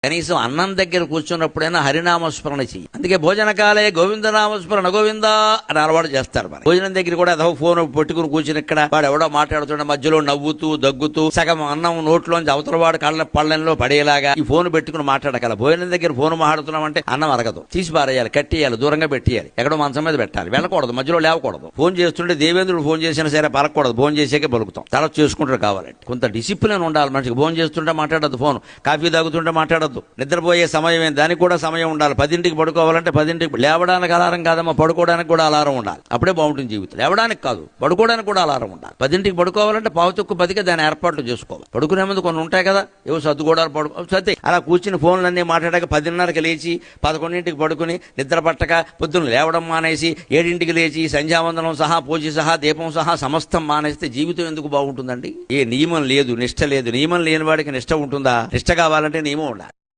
కనీసం అన్నం దగ్గర కూర్చున్నప్పుడైనా హరినామస్మరణ చెయ్యి. అందుకే భోజనకాలే గోవిందనామస్మరణ గోవిందా అని అలవాటు చేస్తారు. మరి భోజనం దగ్గర కూడా ఏదో ఫోన్ పెట్టుకుని కూర్చుని ఇక్కడ వాడు ఎవడో మాట్లాడుతుండే మధ్యలో నవ్వుతూ దగ్గుతూ సగం అన్నం నోట్లోంచి అవతల వాడు పళ్ళెంలో పడేలాగా ఈ ఫోన్ పెట్టుకుని మాట్లాడగల. భోజనం దగ్గర ఫోన్ మాట్లాడుతున్నామంటే అన్నం అరగదు, తీసి పారేయాలి, కట్టేయాలి, దూరంగా పెట్టేయాలి, ఎక్కడో మంచం మీద పెట్టాలి, వెళ్ళకూడదు, మధ్యలో లేవకూడదు. ఫోన్ చేస్తుంటే దేవేంద్రుడు ఫోన్ చేసినా సరే పలకూడదు, ఫోన్ చేసాకే పలుకుతాం. తల చేసుకుంటారు కావాలంటే. కొంత డిసిప్లిన్ ఉండాలి మనిషికి. ఫోన్ చేస్తుంటే మాట్లాడద్దు, ఫోన్ కాఫీ తాగుతుంటే మాట్లాడద్దు. నిద్రపోయే సమయం దానికి కూడా సమయం ఉండాలి. 10ంటికి పడుకోవాలంటే 10ంటికి. లేవడానికి అలారం కాదమ్మా, పడుకోవడానికి కూడా అలారం ఉండాలి. అప్పుడే బాగుంటుంది జీవితం. లేవడానికి కాదు, పడుకోవడానికి కూడా అలారం ఉండాలి. 10ంటికి పడుకోవాలంటే 9:10కి దాని ఏర్పాట్లు చేసుకోవాలి. పడుకునే ముందు కొన్ని ఉంటాయి కదా, ఏవో సర్దుకోవడాలు సర్ది అలా కూర్చుని ఫోన్లన్నీ మాట్లాడాక 10:30కి లేచి 11ంటికి పడుకుని నిద్ర పట్టక పొద్దున్న లేవడం మానేసి 7ంటికి లేచి సంధ్యావందనం సహా పూజ సహా దీపం సహా సమస్తం మానేస్తే జీవితం ఎందుకు బాగుంటుందండి? ఏ నియమం లేదు, నిష్ట లేదు. నియమం లేని వాడికి నిష్ట ఉంటుందా? నిష్ట కావాలంటే నియమం ఉండాలి.